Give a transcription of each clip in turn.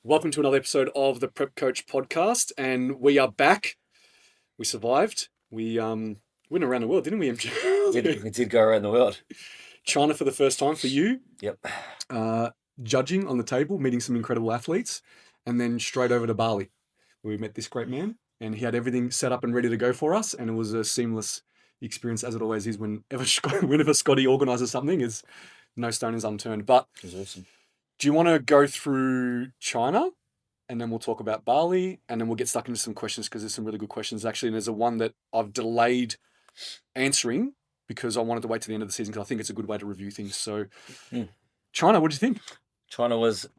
Welcome to another episode of the Prep Coach podcast, and we are back. We survived. We went around the world, didn't we, MJ? We did go around the world. China for the first time for you. Yep. Judging on the table, meeting some incredible athletes, and then straight over to Bali, where we met this great man, and he had everything set up and ready to go for us, and it was a seamless experience, as it always is whenever Scotty organises something. Is no stone is unturned. But It was awesome. do you want to go through China, and then we'll talk about Bali, and then we'll get stuck into some questions because there's some really good questions actually. And there's a one that I've delayed answering because I wanted to wait to the end of the season because I think it's a good way to review things. So, China, what do you think? China was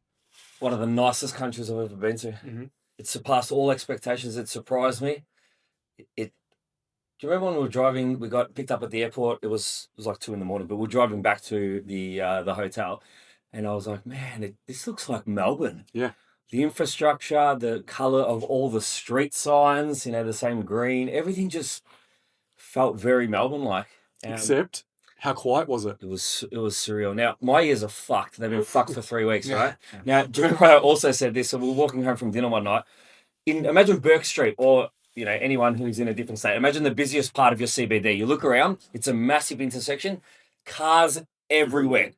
one of the nicest countries I've ever been to. Mm-hmm. It surpassed all expectations. It surprised me. Do you remember when we were driving? We got picked up at the airport. It was like 2 a.m, but we were driving back to the hotel, and I was like, man, this looks like Melbourne. Yeah. The infrastructure, the color of all the street signs, the same green, everything just felt very Melbourne-like. Except, how quiet was it? It was surreal. Now, my ears are fucked. They've been fucked for 3 weeks, right? Now, do you remember I also said this? So we were walking home from dinner one night. Imagine Burke Street or, anyone who's in a different state. Imagine the busiest part of your CBD. You look around, it's a massive intersection. Cars everywhere.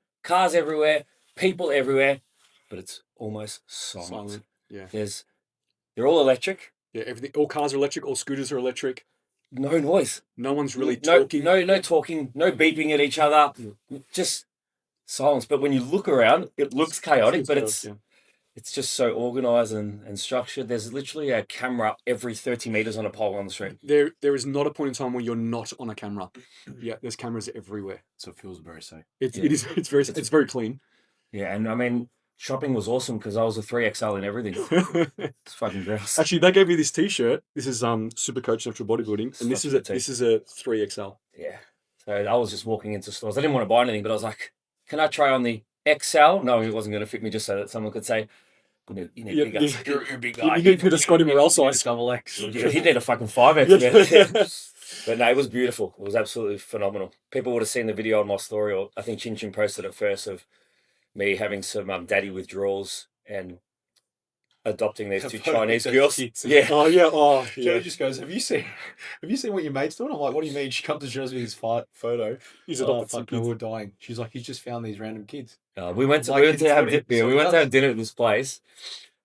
People everywhere. But it's almost silent. Yeah. They're all electric. Yeah, everything. All cars are electric. All scooters are electric. No noise. No one's really talking. No talking. No beeping at each other. Just silence. But when you look around, it looks chaotic. But it's just so organised and structured. There's literally a camera every 30 meters on a pole on the street. There is not a point in time where you're not on a camera. Yeah, there's cameras everywhere. So it feels very safe. It's very clean. Yeah, and shopping was awesome because I was a 3XL in everything. It's fucking gross. Actually, they gave me this T-shirt. This is Super Coach Natural Bodybuilding, and this is a 3XL. Yeah. So I was just walking into stores. I didn't want to buy anything, but I was like, "Can I try on the XL?" No, it wasn't going to fit me. Just so that someone could say, "You need bigger. You're a big guy. You need to put a Scotty Morrell size." Double X. Yeah, he need a fucking 5X. But no, it was beautiful. It was absolutely phenomenal. People would have seen the video on my story, or I think Chin Chin posted it first, of me having some daddy withdrawals and adopting these 2 Chinese girls. Yeah. Oh yeah. Oh yeah. Joe just goes, Have you seen what your mate's doing? I'm like, what do you mean? She comes to shows me his photo. He's adopted some fucking kids. we're dying. She's like, he's just found these random kids. We went to have dinner at this place.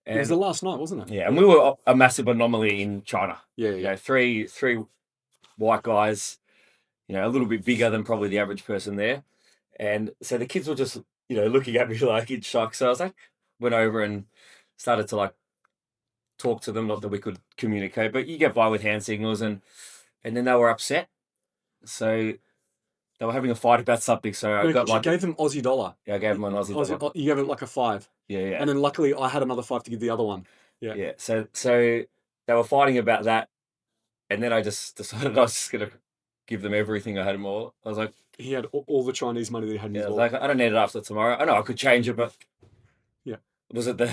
And, it was the last night, wasn't it? Yeah, and we were a massive anomaly in China. Yeah. Three white guys, a little bit bigger than probably the average person there. And so the kids were just, looking at me like in shock. So I was like, went over and started to talk to them. Not that we could communicate, but you get by with hand signals, and then they were upset. So they were having a fight about something. So I gave them Aussie dollar. Yeah, I gave them an Aussie dollar. You gave it like a 5. Yeah. And then luckily I had another 5 to give the other one. Yeah. Yeah. So they were fighting about that, and then I just decided I was just gonna give them everything I had. All I was like, he had all the Chinese money that he had in his wallet. I don't need it after tomorrow. I know I could change it, but yeah. Was it the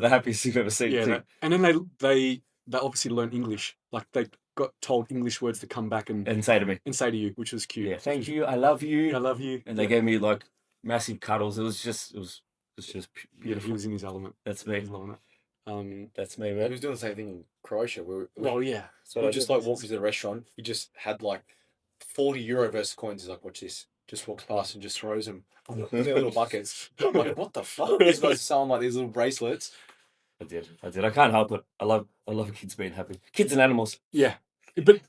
happiest you've ever seen? Yeah. And then they obviously learned English. Like they got told English words to come back and say to me and say to you, which was cute. Yeah, thank you. I love you. I love you. And they gave me massive cuddles. It was just beautiful. Yeah, he was in his element. That's me. He's loving it. That's me, man. He was doing the same thing in Croatia. Yeah. So we just walked into the restaurant. He just had 40 euro versus coins. He's like, watch this. Just walks past and just throws them in their little buckets. I'm like, what the fuck? He's supposed to sell them these little bracelets. I did. I can't help it. I love kids being happy. Kids and animals. Yeah. But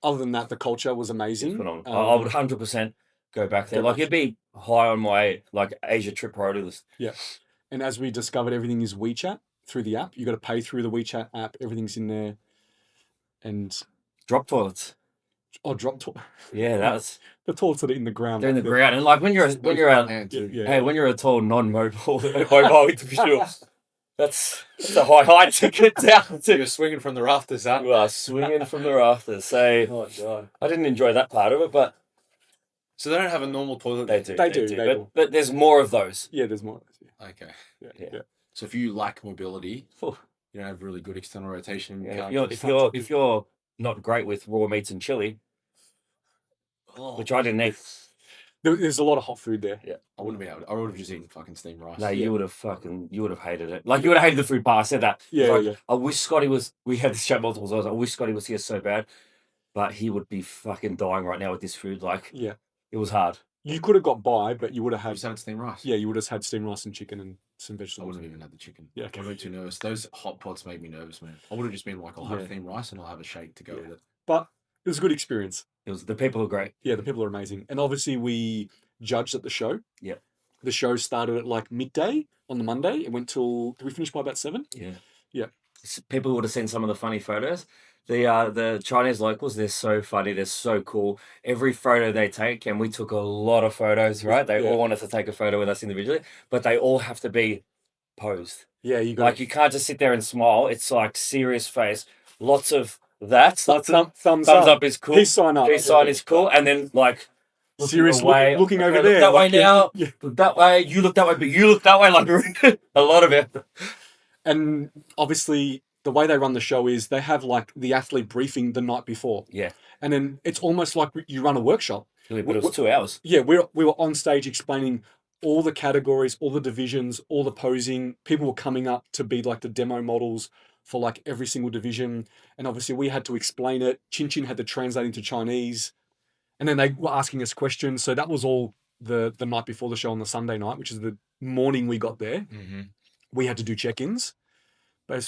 other than that, the culture was amazing. Phenomenal. I would 100% go back there. It'd be high on my Asia trip priority list. Yeah. And as we discovered, everything is WeChat through the app. You got to pay through the WeChat app. Everything's in there. And drop toilets. Oh, drop toilet. Yeah, that's the toilets that are in the ground. They're in the ground, and when you're a tall non-mobile individual, that's a high height to get down to. You're swinging from the rafters, huh? You are swinging from the rafters. So, oh god, I didn't enjoy that part of it, but so they don't have a normal toilet. They do. But there's more of those. Yeah, there's more of those. Yeah. Okay. Yeah. So if you lack mobility, you don't have really good external rotation. Yeah, if you're not great with raw meats and chili, which I didn't eat. There's a lot of hot food there. I wouldn't be able to, I would have just eaten fucking steamed rice. No, Yeah. you would have hated it. Like, you would have hated the food bar. I said that. Yeah, Like, yeah. I wish Scotty was. We had this chat multiple times. I wish Scotty was here so bad, but he would be fucking dying right now with this food. Like, Yeah. it was hard. You could have got by, but you would have I had. just had steamed rice. Yeah, you would have had steamed rice and chicken and some I vegetables. wouldn't have even had the chicken. Yeah, I okay. would have been too nervous. Those hot pots made me nervous, man. I would have just been like, I'll have steamed rice and I'll have a shake to go Yeah. with it. But it was a good experience. It was. The people are great. Yeah, the people are amazing. And obviously we judged at the show. Yeah. The show started at like midday on the Monday. It went till, did we finish by about 7? Yeah. Yeah. People would have seen some of the funny photos. The Chinese locals, they're so funny. They're so cool. Every photo they take, and we took a lot of photos, right? They Yeah. all wanted to take a photo with us individually, but they all have to be posed. Yeah, you got Like, you can't just sit there and smile. It's like serious face. Lots of that. Lots of thumbs thumbs up is cool. Peace sign up. Peace sign is cool. And then, like, looking Serious away. looking over Okay, there. Look that like, way now. Yeah. Look that way. You look that way, but you look that way. Like, a lot of it. And obviously the way they run the show is they have like the athlete briefing the night before. Yeah. And then it's almost like you run a workshop. But it was 2 hours. Yeah, we were on stage explaining all the categories, all the divisions, all the posing. People were coming up to be like the demo models for like every single division. And obviously we had to explain it. Chin Chin had to translate into Chinese. And then they were asking us questions. So that was all the night before the show on the Sunday night, which is the morning we got there. Mm-hmm. We had to do check-ins,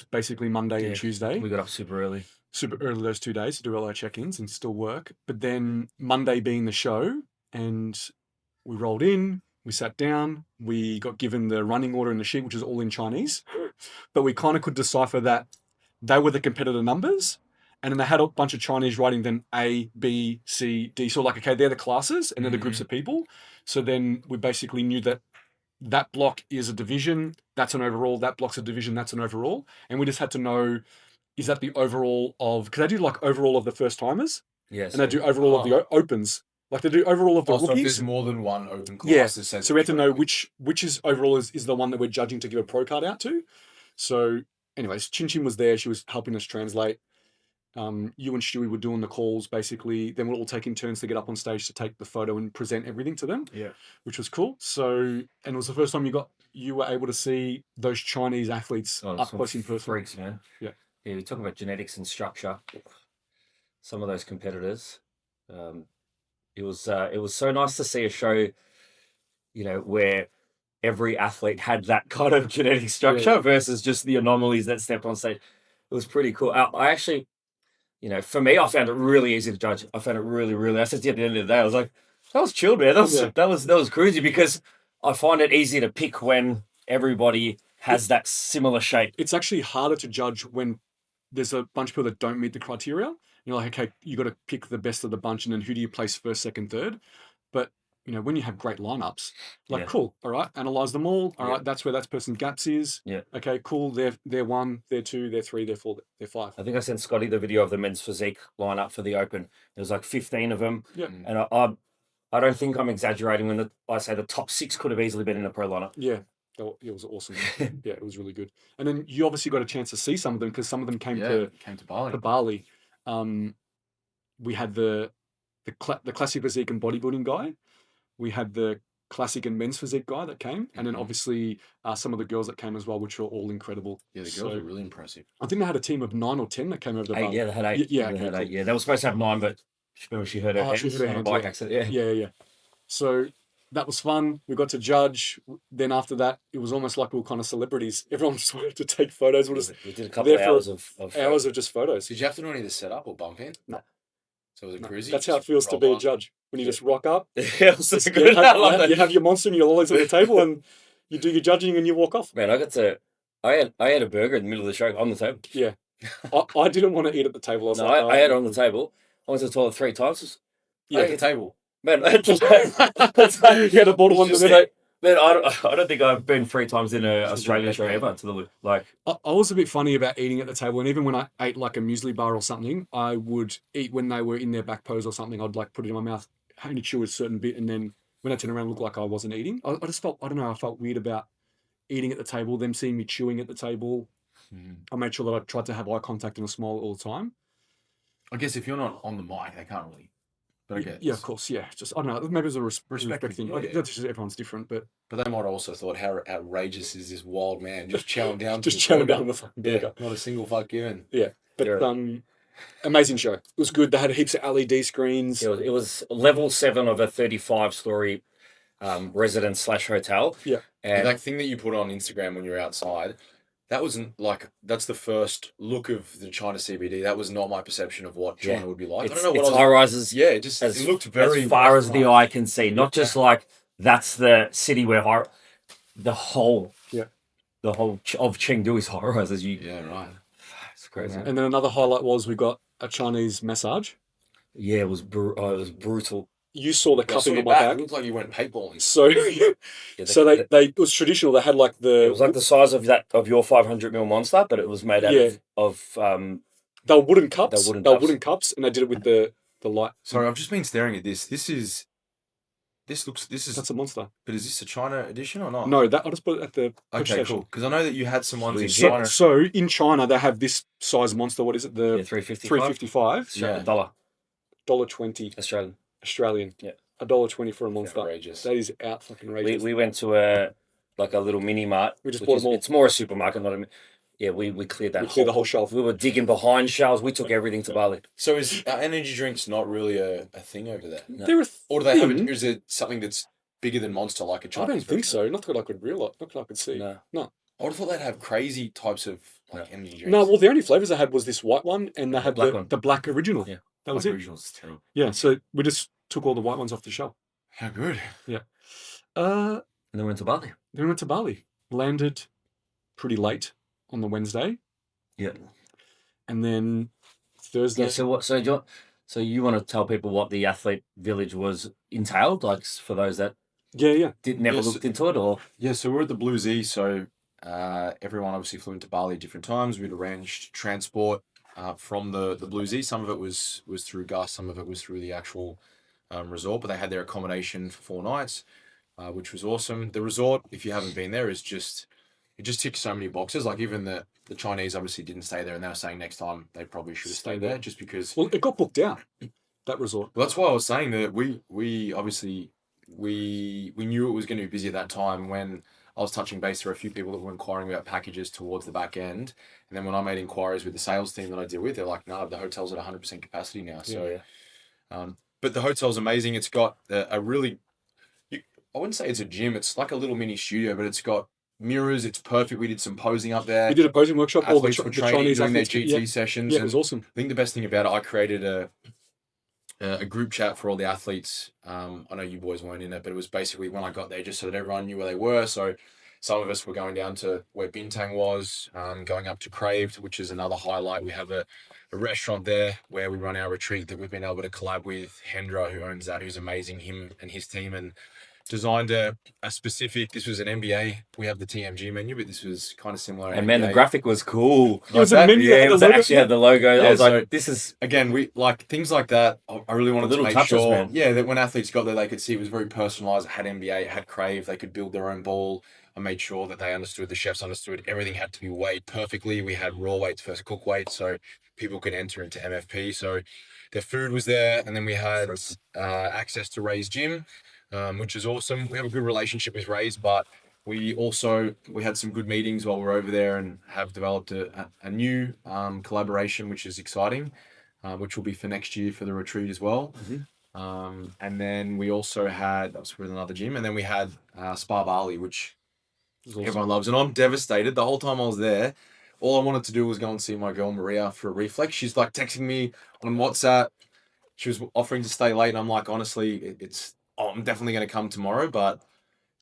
basically Monday and Tuesday. We got up super early. Super early those 2 days to do all our check-ins and still work. But then Monday being the show, and we rolled in, we sat down, we got given the running order in the sheet, which is all in Chinese. But we kind of could decipher that they were the competitor numbers. And then they had a bunch of Chinese writing then A, B, C, D. So like, okay, they're the classes and they're the groups of people. So then we basically knew that that block is a division, that's an overall, that block's a division, that's an overall. And we just had to know, is that the overall of, because they do like overall of the first timers, Yes. and they do overall of the opens. Like they do overall of the Also, if rookies. there's more than one open class, Yeah, it says so we had to know which is overall is the one that we're judging to give a pro card out to. So anyways, Chin Chin was there, she was helping us translate. You and Stewie were doing the calls basically. Then we're all taking turns to get up on stage to take the photo and present everything to them. Yeah. Which was cool. So, and it was the first time you were able to see those Chinese athletes up close in person. Freaks, man. Yeah. Yeah, we talk about genetics and structure. Some of those competitors, it was so nice to see a show, where every athlete had that kind of genetic structure versus just the anomalies that stepped on stage. It was pretty cool. I actually, for me, I found it really easy to judge. I found it really, really. I said at the end of the day, I was like, that was chilled, man. That was cruisy, because I find it easy to pick when everybody has that similar shape. It's actually harder to judge when there's a bunch of people that don't meet the criteria. You're like, okay, you got to pick the best of the bunch, and then who do you place first, second, third? But when you have great lineups, like cool, all right, analyze them all. All right, that's where that person's gaps is. Yeah. Okay, cool. They're 1, they're 2, they're 3, they're 4, they're 5. I think I sent Scotty the video of the men's physique lineup for the Open. There was like 15 of them. Yeah. And I don't think I'm exaggerating when I say the top 6 could have easily been in a pro lineup. Yeah. It was awesome. Yeah, it was really good. And then you obviously got a chance to see some of them, because some of them came to Bali. Bali. We had the classic physique and bodybuilding guy. We had the classic and men's physique guy that came, and then obviously some of the girls that came as well, which were all incredible. Yeah, the girls were really impressive. I think they had a team of 9 or 10 that came over to Bali. Yeah, they had 8. Yeah, they had 8. Yeah, they were supposed to have 9, but remember she hurt her hands she hurt her on a hands, bike yeah. accident. Yeah. So that was fun. We got to judge. Then after that, it was almost like we were kind of celebrities. Everyone just wanted to take photos. We did a couple of hours of hours of just photos. Did you have to do any of the setup or bump in? No. So was it cruisy? That's how it feels to be a judge. When you just rock up, Yeah, so good. you have your monster and your lollies on the table, and you do your judging and you walk off. Man, I had a burger in the middle of the show on the table. Yeah. I didn't want to eat at the table. I had it on the table. I went to the toilet 3 times. At the table. Man, I you had a bottle under there. Man, I don't think I've been 3 times in an Australian show ever. I was a bit funny about eating at the table, and even when I ate like a muesli bar or something, I would eat when they were in their back pose or something. I'd like put it in my mouth, only chew a certain bit, and then when I turned around, it looked like I wasn't eating. I just felt, I don't know, I felt weird about eating at the table, them seeing me chewing at the table. I made sure that I tried to have eye contact and a smile all the time. I guess if you're not on the mic, they can't really But I get Yeah, of course. Yeah, just I don't know. Maybe it was a respect thing. Yeah, Like, yeah. that's just everyone's different, but But they might have also thought, how outrageous is this wild man just chowing down, just to his chowing down burger? on the fucking Yeah, burger. not a single fuck given. Yeah, but Yeah. amazing show. It was good. They had heaps of LED screens. It was level 7 of a 35-story residence / hotel. Yeah. And that thing that you put on Instagram when you're outside, that wasn't like, that's the first look of the China CBD. That was not my perception of what China would be like. I don't know what it's I was, high rises. yeah, it just As, it looked very as far as the westernized. eye can see, not just like that's the city where the whole of Chengdu is high rises. Yeah, right. It's crazy. And then another highlight was we got a Chinese massage. Yeah, it was brutal. You saw the Yeah, I saw cupping your on my back. It back. looked like you went paintballing. So, it was traditional. They had like it was like the size of your 500ml monster, but it was made out of they were wooden cups. They were wooden cups, and they did it with the light. Sorry, I've just been staring at this. This is That's a monster. But is this a China edition or not? No, that I just put it at the push Okay, station. cool. Because I know that you had some ones in So- China. So in China they have this size monster. What is it? The 355. 355. Yeah. $1.20 Australian. Australian. Yeah. $1.20 for a monster. Outrageous. That is out fucking outrageous. We went to a little mini mart. We just which bought is- them all. It's more a supermarket, not a. Yeah, we cleared that. We cleared the whole shelf. We were digging behind shelves. We took everything to Bali. So is energy drinks not really a thing over there? No. They're a Or do they have thing. it? Is it something that's bigger than Monster, like a I Chinese don't think version? so. Not that I could realize. Not that I could see. No. I would have thought they'd have crazy types of energy drinks. No, well, the only flavors I had was this white one, and they had black one. the black original. Yeah. That was it. Original's terrible. Yeah, so we just took all the white ones off the shelf. How good. And then went to Bali. Then we went to Bali. Landed pretty late on the Wednesday, Yeah. and then Thursday. Yeah. So what? So you want to tell people what the athlete village was entailed, like for those that Yeah. never Yes. looked into it, or Yeah, so we're at the Blue Z. So everyone obviously flew into Bali at different times. We'd arranged transport from the Blue Z. Some of it was through Gus, some of it was through the actual resort, but they had their accommodation for 4 nights, which was awesome. The resort, if you haven't been there, it just ticks so many boxes. Like even the Chinese obviously didn't stay there, and they were saying next time they probably should have stayed there, just because. Well, it got booked out, that resort. Well, that's why I was saying that we obviously we knew it was going to be busy at that time. When I was touching base, there were a few people that were inquiring about packages towards the back end, and then when I made inquiries with the sales team that I deal with, they're like, "No, the hotel's at 100% capacity now." So, but the hotel's amazing. It's got a really, I wouldn't say it's a gym. It's like a little mini studio, but it's got mirrors. It's perfect. We did some posing up there. We did a posing workshop. All the Athletes were the training, Chinese doing their athletes. GT sessions. Yeah, it and was awesome. I think the best thing about it, I created a group chat for all the athletes. I know you boys weren't in it, but it was basically when I got there, just so that everyone knew where they were. So some of us were going down to where Bintang was, going up to Craved, which is another highlight. We have a restaurant there where we run our retreat that we've been able to collab with Hendra, who owns that, who's amazing, him and his team, and designed a specific, this was an NBA. We have the TMG menu, but this was kind of similar. and man, the graphic was cool. It was a menu that Yeah, had it a was logo. actually had the logo. Yeah, I was so- like, this is Again, we like things like that. I really wanted to little make touches, sure, man. yeah, that when athletes got there, they could see it was very personalized. It had NBA, it had Crave, they could build their own ball. I made sure that they understood, the chefs understood, everything had to be weighed perfectly. We had raw weights versus cook weights, so people could enter into MFP. So their food was there, and then we had access to Ray's gym, which is awesome. We have a good relationship with Ray's, but we had some good meetings while we were over there, and have developed a new collaboration, which is exciting, which will be for next year for the retreat as well. And then we also had, that was with another gym, and then we had Spa Bali, which everyone loves. And I'm devastated. The whole time I was there, all I wanted to do was go and see my girl Maria for a reflex. She's like texting me on WhatsApp. She was offering to stay late, and I'm like, honestly, I'm definitely going to come tomorrow, but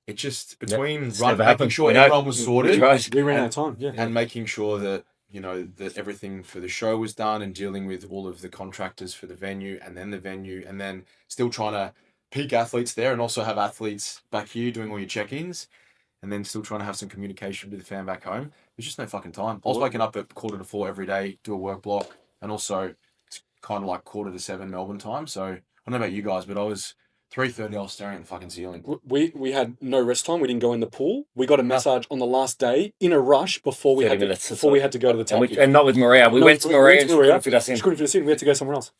it just, between It's making never happened. sure We know. everyone was sorted, Right. We ran out of time. Yeah. and making sure that, that everything for the show was done, and dealing with all of the contractors for the venue, and then still trying to peak athletes there, and also have athletes back here doing all your check-ins, and then still trying to have some communication with the fan back home. There's just no fucking time. I was waking up at 3:45 every day, do a work block, and also it's kind of like 6:45 Melbourne time. So I don't know about you guys, but I was 3:30, I was staring at the fucking ceiling. We had no rest time. We didn't go in the pool. We got a massage on the last day in a rush before we 30 had to, minutes, before we had to go to the And, tap. and not with Maria. We went to Maria and she couldn't fit us in. She couldn't fit us in. We had to go somewhere else.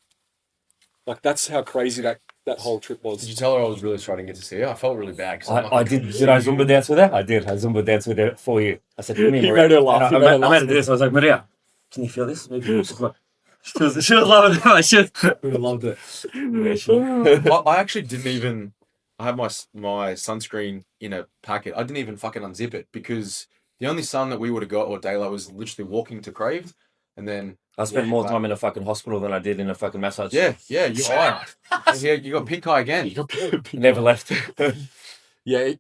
Like that's how crazy that whole trip Did was. you tell her I was really trying to get to see her? I felt really bad because I did. Did I Zumba dance with her? I did. I Zumba danced with her for you. I said, "Come here, He Maria." made her laugh. And He made her I laugh. made her do this. I was like, "Maria, can you feel this?" Maybe she was loving it. I should. We loved it. Yeah, I actually didn't even. I had my sunscreen in a packet. I didn't even fucking unzip it because the only sun that we would have got or daylight was literally walking to Crave, and then I spent yeah, more like- time in a fucking hospital than I did in a fucking massage. Yeah, you are. Yeah, you got pink eye again. Never left. Yeah,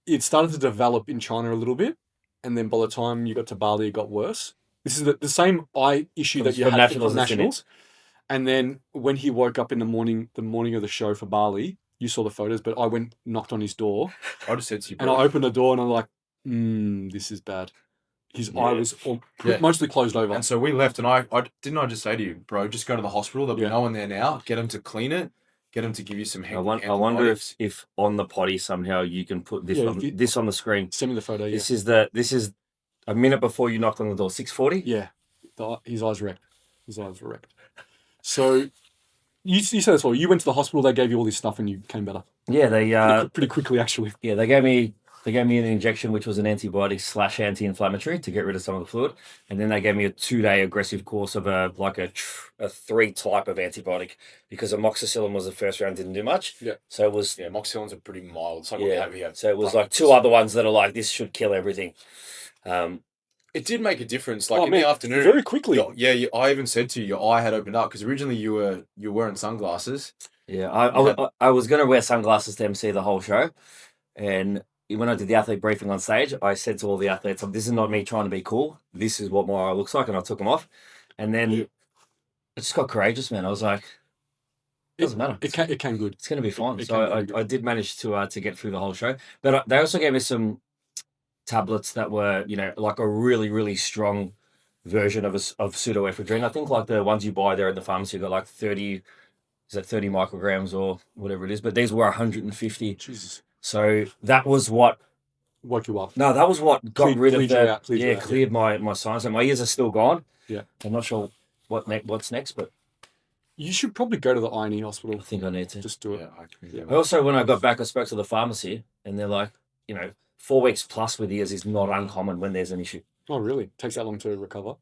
it started to develop in China a little bit, and then by the time you got to Bali, it got worse. This is the same eye issue that you From had nationals, from it's in it. nationals. And then when he woke up in the morning of the show for Bali, you saw the photos, but I went knocked on his door, I just said to you, and bro. I opened the door, and I'm like, this is bad. His eye was Yeah. mostly closed over. And so we left, and I just say to you, bro, just go to the hospital. There'll be no one there now. Get them to clean it. Get them to give you some. I wonder if on the potty somehow you can put this this on the screen. Send me the photo. This is a minute before you knocked on the door. 6:40. Yeah, his eyes wrecked. His eyes were wrecked. So you said this all. You went to the hospital. They gave you all this stuff, and you came better. Yeah, they pretty quickly actually. Yeah, they gave me an injection which was an antibiotic / anti-inflammatory to get rid of some of the fluid, and then they gave me a 2-day aggressive course of a 3 type of antibiotic because amoxicillin was the first round, didn't do much. Yeah. So it was amoxicillins are pretty mild. It's like what we have here. So it was like 2 other ones that are like this should kill everything. It did make a difference. Like in the afternoon, very quickly. I even said to you, your eye had opened up because originally you were wearing sunglasses. Yeah, I was going to wear sunglasses to MC the whole show, and when I did the athlete briefing on stage, I said to all the athletes, "This is not me trying to be cool. This is what my eye looks like," and I took them off, and then I just got courageous, man. I was like, "It doesn't matter. It came good. It's going to be fine." So I did manage to get through the whole show, but they also gave me some tablets that were like a really, really strong version of pseudoephedrine. I think like the ones you buy there at the pharmacy got like 30 micrograms or whatever it is, but these were 150. Jesus. So that was what woke you up. No, that was what got rid of that. Cleared my sinus. And my ears are still gone. Yeah. I'm not sure what's next, but you should probably go to the eye hospital. I think I need to. Just do it. Yeah, Also, when I got back, I spoke to the pharmacy, and they're like, 4 weeks plus with ears is not uncommon when there's an issue. Oh, really? Takes that long to recover?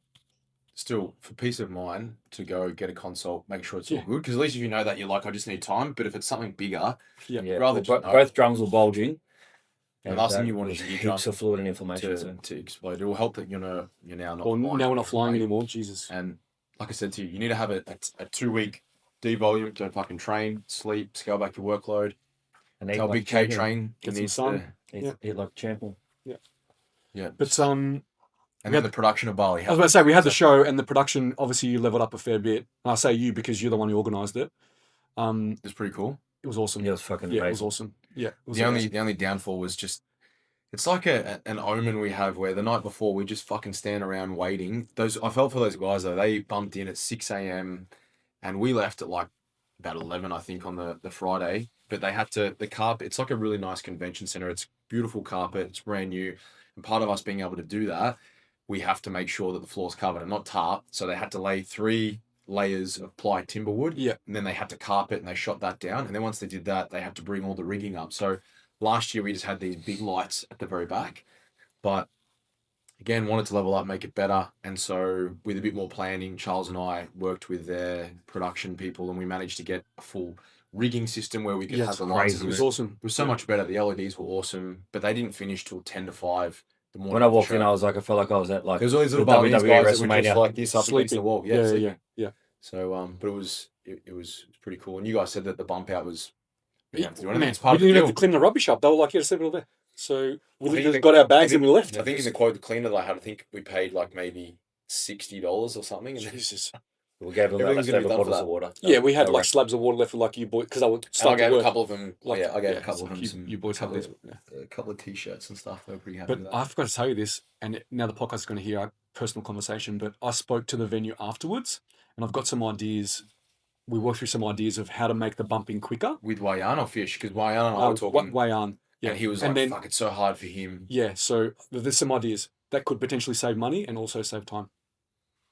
Still, for peace of mind, to go get a consult, make sure it's all good. Because at least if you know that, you're like, I just need time. But if it's something bigger, rather both drums were bulging. And last thing you want is heaps of fluid and inflammation to explode. It will help that you're now not. Well, now we're not flying anymore. Jesus. And like I said to you, you need to have a 2-week devolume. Don't fucking train, sleep, scale back your workload. And tell Big K train. Get some sun. Eat like a champion. Yeah. Yeah. But and then the production of Bali. I was about to say we had the show and the production. Obviously, you leveled up a fair bit. And I say you because you're the one who organised it. It was pretty cool. It was awesome. Yeah, it was fucking amazing. It was awesome. Yeah. The only downfall was just it's like an omen we have where the night before we just fucking stand around waiting. I felt for those guys though. They bumped in at 6 a.m. and we left at like about 11, I think, on the Friday. But they had the carpet. It's like a really nice convention center. It's beautiful carpet. It's brand new. And part of us being able to do that, we have to make sure that the floor's covered and not tarp. So they had to lay 3 layers of ply timber wood. Yeah. And then they had to carpet and they shot that down. And then once they did that, they had to bring all the rigging up. So last year we just had these big lights at the very back. But again, wanted to level up, make it better. And so with a bit more planning, Charles and I worked with their production people and we managed to get a full rigging system where we could have the lights. It was awesome. It was so much better. The LEDs were awesome, but they didn't finish till 10 to 5 the morning. When I walked in, I felt like I was at like there's all these little Balinese guys that were just like this up against the wall. Yeah. So, but it was pretty cool. And you guys said that the bump out was. We didn't even have to clean the rubbish up. They were like, "Just leave it all there." So we just got our bags and we left. I think in the quote, the cleaner that I had, I think we paid like maybe $60 or something. And Jesus. We gave them leftover bottles of water. Yeah, we had like slabs of water left for like you boys because I would start to work. I gave a couple of them. I gave a couple of them some. You boys have these. A couple of t-shirts and stuff. They were pretty happy with that. But I forgot to tell you this, and now the podcast is going to hear our personal conversation. But I spoke to the venue afterwards, and I've got some ideas. We worked through some ideas of how to make the bumping quicker with Wayan or Fish, because Wayan and I were talking. Wayan, yeah, and he was like, "Fuck, it's so hard for him." Yeah, so there's some ideas that could potentially save money and also save time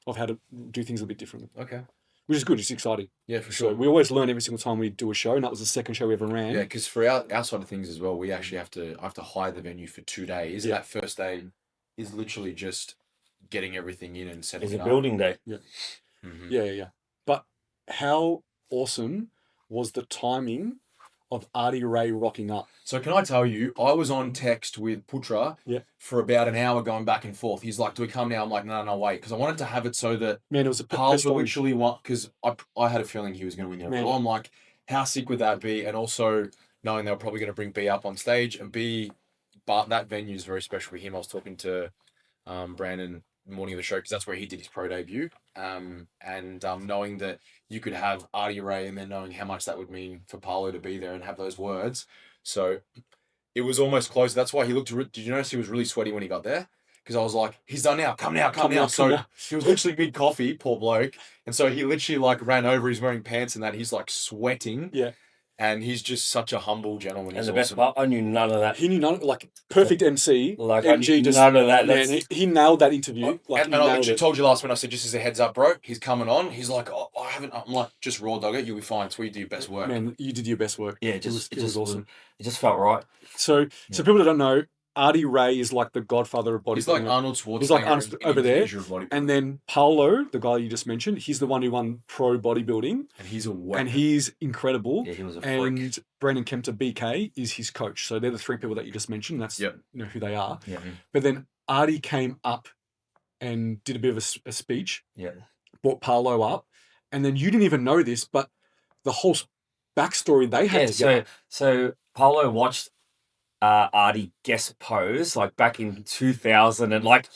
of how to do things a bit differently. Okay. which is good. It's exciting. Yeah, for So sure. we always learn every single time we do a show, and that was the second show we ever ran. Yeah, because for our side of things as well, we actually have to hire the venue for 2 days. Yeah. That first day is literally just getting everything in and setting It's it a up. building day. Mhm. Yeah. But how awesome was the timing of Artie Ray rocking up? So can I tell you, I was on text with Putra Yeah. for about an hour going back and forth. He's like, "Do we come now?" I'm like, "No, wait," because I wanted to have it so that Man, it was a Pals pestle. literally won, because I had a feeling he was going to win the Man. overall. I'm like, how sick would that be? And also knowing they were probably going to bring B up on stage, and B, but that venue is very special for him. I was talking to Brandon the morning of the show because that's where he did his pro debut. And knowing that you could have Artie Ray, and then knowing how much that would mean for Paolo to be there and have those words. So it was almost close. That's why he looked. Did you notice he was really sweaty when he got there? Because I was like, he's done now. Come now. So he was literally mid coffee, poor bloke. And so he literally like ran over. He's wearing pants and that. He's like sweating. Yeah. And he's just such a humble gentleman. And He's the best awesome. part, I knew none of that. He knew none of, like, perfect MC. Like, MG I knew just, none of that. man, That's, he nailed that interview. Like, And he I nailed literally it. told you last when I said, just as a heads up, bro, he's coming on. He's like, oh, I haven't. I'm like, just raw dog it. You'll be fine. It's where you do your best work. Man, you did your best work. yeah, It was awesome. It just felt right. So people that don't know, Artie Ray is like the godfather of bodybuilding. He's like Arnold Schwarzenegger. He's like Arnold over there. of bodybuilding. And then Paolo, the guy you just mentioned, he's the one who won pro bodybuilding, And he's a weapon. and he's incredible. Yeah, he was a freak. And Brandon Kempter, BK, is his coach. So they're the three people that you just mentioned. That's Yep. you know who they are. Yeah. But then Artie came up and did a bit of a speech, Yeah. brought Paolo up, and then you didn't even know this, but the whole backstory they had Yeah, together. so Paulo watched Artie guest pose like back in 2000 and like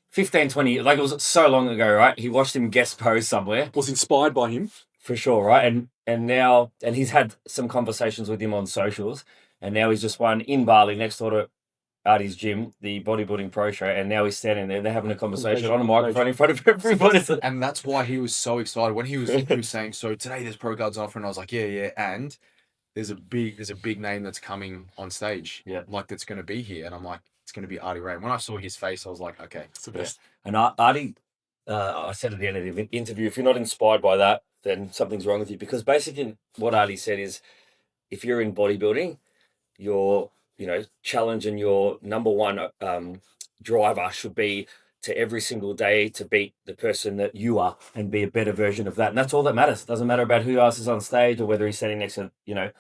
15, 20, like it was so long ago, right? He watched him guest pose somewhere. Was inspired by him. For sure, right? And now, and he's had some conversations with him on socials, and now he's just won in Bali next door to Artie's gym, the bodybuilding pro show, and now he's standing there, they're having a conversation on a microphone in front of everybody. And that's why he was so excited when he was saying, "So today there's pro cards offer," and I was like, "Yeah," and there's a big name that's coming on stage, like that's going to be here, and I'm like, it's going to be Artie Ray. When I saw his face, I was like, okay, It's the best. And Artie, I said at the end of the interview, if you're not inspired by that, then something's wrong with you. Because basically what Artie said is, if you're in bodybuilding, your challenge and your number one driver should be to every single day to beat the person that you are and be a better version of that. And that's all that matters. Doesn't matter about who else is on stage or whether he's standing next to,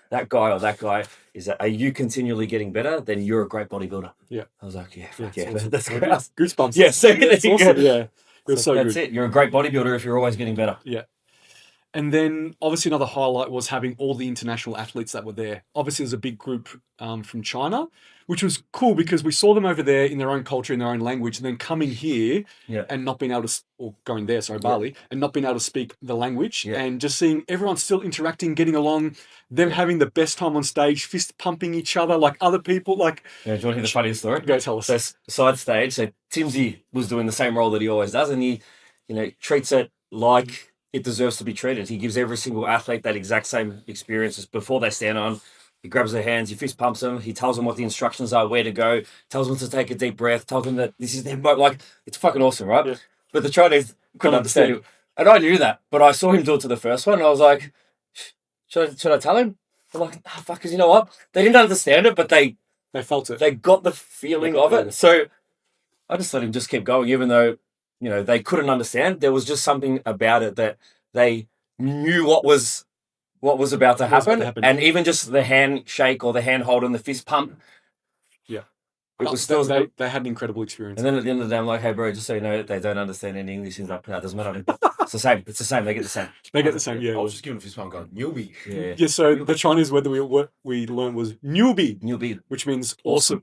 that guy or that guy. Is that, are you continually getting better? Then you're a great bodybuilder. Yeah. I was like, yeah, awesome. that's great. Goosebumps. Yeah, so It's awesome. Yeah. It was so that's good. it. You're a great bodybuilder if you're always getting better. Yeah. And then obviously another highlight was having all the international athletes that were there. Obviously there's a big group from China, which was cool because we saw them over there in their own culture, in their own language, and then coming here and not being able to, or going there, sorry, Bali, and not being able to speak the language and just seeing everyone still interacting, getting along, them having the best time on stage, fist pumping each other like other people. Like, do you want to hear the funniest story? Go tell us. So side stage, so Timsy was doing the same role that he always does, and he, treats it like it deserves to be treated. He gives every single athlete that exact same experience as before they stand on. He grabs their hands, he fist pumps them, he tells them what the instructions are, where to go, tells them to take a deep breath, tells them that this is their boat. Like, it's fucking awesome, right? Yeah. But the Chinese couldn't understand it. And I knew that, but I saw him do it to the first one, and I was like, should I tell him? I'm like, fuck, because you know what? They didn't understand it, but they felt it. They got the feeling of it. So I just let him just keep going, even though, they couldn't understand. There was just something about it that they knew what was about to happen. And even just the handshake or the handhold and the fist pump. Yeah. It was still... They had an incredible experience. And then at the end of the day, I'm like, hey, bro, just so you know, they don't understand any English. He's like, no, it doesn't matter. It's the same. It's the same. They get the same. They get the same, yeah. I was just giving a fist pump going, newbie. Yeah, so the Chinese word that we learned was newbie, which means awesome.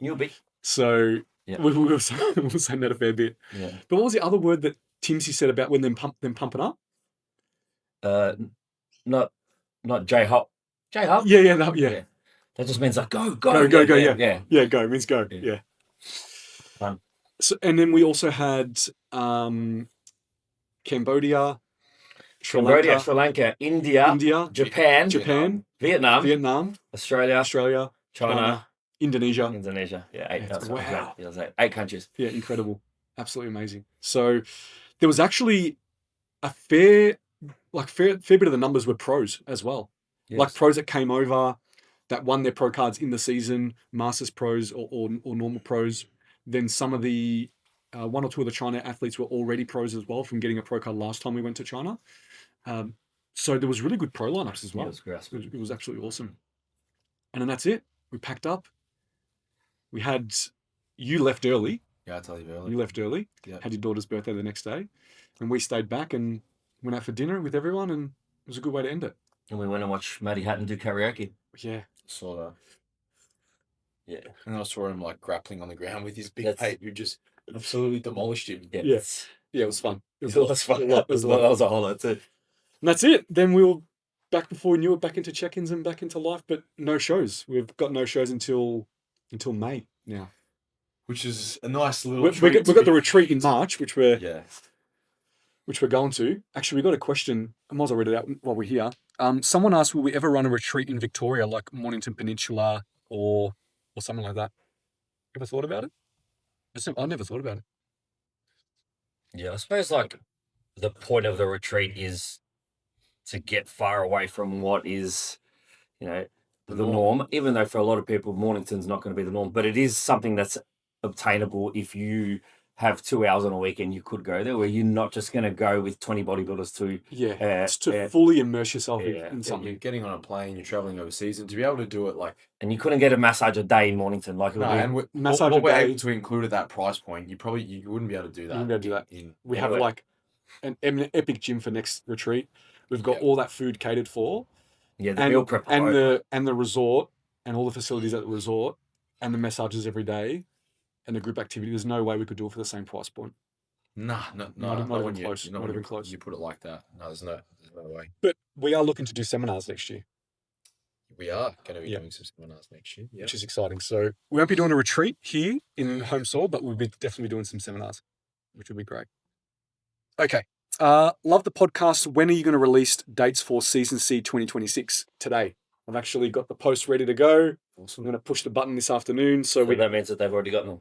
Newbie. So we were saying that a fair bit. Yeah. But what was the other word that Timsy said about when them pumping up? Not J-hop. J-hop? Yeah. That just means like go. Yeah. Yeah, go means go. Yeah. Fun. So, and then we also had Cambodia, Sri Lanka, India, Japan, Vietnam, Australia, China, Indonesia. Yeah, wow. 8 countries. Yeah, incredible. Absolutely amazing. So there was actually a fair like fair bit of the numbers were pros as well. Like Yes. pros that came over, that won their pro cards in the season, Masters pros or normal pros. Then some of the one or two of the China athletes were already pros as well from getting a pro card last time we went to China. So there was really good pro lineups as Yeah, well. it was great. It was absolutely awesome. And then that's it. We packed up. We had you left early. Yeah, I tell you earlier. You left early. Yeah. Had your daughter's birthday the next day, and we stayed back and went out for dinner with everyone, and it was a good way to end it. And we went and watched Matty Hatton do karaoke. Yeah. Sort of. Yeah. And I saw him like grappling on the ground with his big That's- mate who just absolutely demolished him. Yeah. Yes. Yeah, it was fun. It was fun. It was a lot. That was a highlight too. And that's it. Then we were back before we knew it, back into check-ins and back into life, but no shows. We've got no shows until May now. Which is a nice little We've treat. got the retreat in March, which we're going to. Actually, we got a question. I might as well read it out while we're here. Someone asked, will we ever run a retreat in Victoria, like Mornington Peninsula or something like that? Ever thought about it? I never thought about it. Yeah, I suppose like the point of the retreat is to get far away from what is, the norm. Even though for a lot of people, Mornington's not going to be the norm, but it is something that's obtainable if you have 2 hours on a weekend. You could go there, where you're not just going to go with 20 bodybuilders to it's to fully immerse yourself in Yeah, something. you're getting on a plane, you're traveling overseas, and to be able to do it like and you couldn't get a massage a day in Mornington. Like it would no, be, and massage what a we're day. able to include at that price point, you wouldn't be able to do that. You wouldn't be able to do that. We have Anyway. like an epic gym for next retreat. We've got Yep. all that food catered for, the meal prep and the resort and all the facilities at the resort and the massages every day and the group activity. There's no way we could do it for the same price point. Not even when close, not even close. You put it like that. No, there's no way. But we are looking to do seminars next year, We are going to be Yeah. doing some seminars next year. Yeah. which is exciting. So we won't be doing a retreat here in home soil, but we'll be definitely doing some seminars, which will be great. Okay. Love the podcast. When are you going to release dates for Season C 2026? Today. I've actually got the post ready to go. I'm Awesome. going to push the button this afternoon. So that means that they've already gotten them.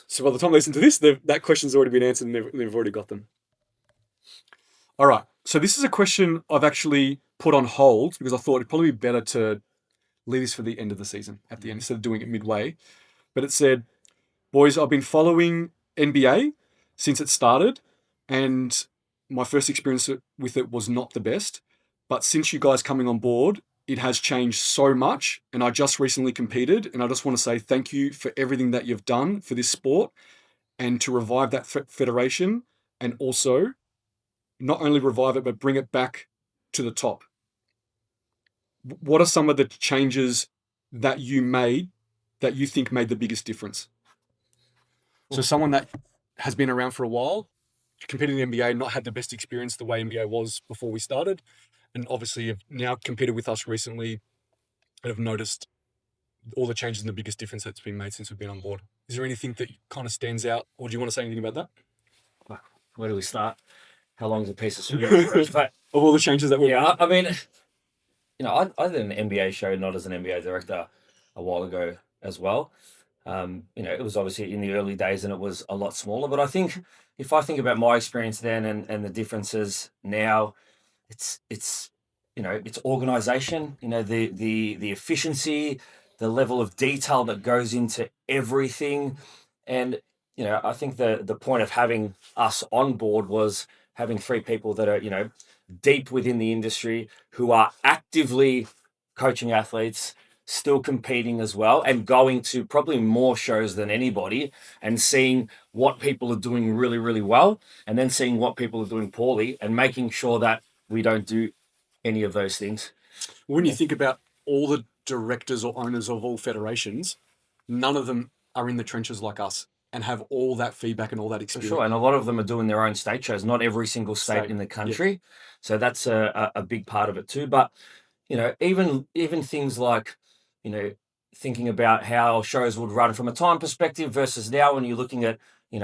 So by the time they listen to this, that question's already been answered and they've already got them. All right. So this is a question I've actually put on hold because I thought it'd probably be better to leave this for the end of the season at the end instead of doing it midway. But it said, boys, I've been following NBA since it started and my first experience with it was not the best. But since you guys coming on board, it has changed so much, and I just recently competed, and I just want to say thank you for everything that you've done for this sport and to revive that federation, and also not only revive it, but bring it back to the top. What are some of the changes that you made that you think made the biggest difference? So someone that has been around for a while, competed in the NBA, not had the best experience the way NBA was before we started, and obviously have now competed with us recently and have noticed all the changes and the biggest difference that's been made since we've been on board. Is there anything that kind of stands out, or do you want to say anything about that? Where do we start? How long is a piece of sugar? But Of all the changes that we've yeah, I mean, I did an NBA show, not as an NBA director, a while ago as well. It was obviously in the early days and it was a lot smaller. But I think if I think about my experience then and the differences now, it's organization, the efficiency, the level of detail that goes into everything. And, I think the point of having us on board was having 3 people that are, deep within the industry who are actively coaching athletes, still competing as well, and going to probably more shows than anybody and seeing what people are doing really, really well, and then seeing what people are doing poorly and making sure that we don't do any of those things. When you think about all the directors or owners of all federations, none of them are in the trenches like us and have all that feedback and all that For experience. sure, and a lot of them are doing their own state shows, not every single state in the country. So that's a big part of it too. But, even things like, thinking about how shows would run from a time perspective versus now when you're looking at,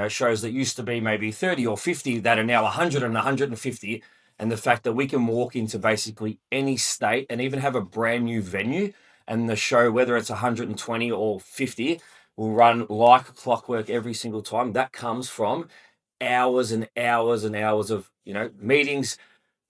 shows that used to be maybe 30 or 50 that are now 100 and 150. And the fact that we can walk into basically any state and even have a brand new venue and the show, whether it's 120 or 50, will run like clockwork every single time. That comes from hours and hours and hours of, meetings,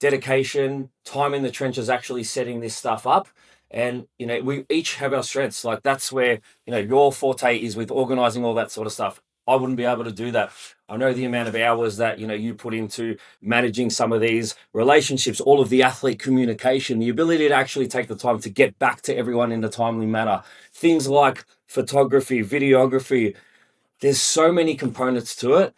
dedication, time in the trenches, actually setting this stuff up. And, you know, we each have our strengths. Like that's where, you know, your forte is with organizing all that sort of stuff. I wouldn't be able to do that. I know the amount of hours that, you know, you put into managing some of these relationships, all of the athlete communication, the ability to actually take the time to get back to everyone in a timely manner. Things like photography, videography, there's so many components to it.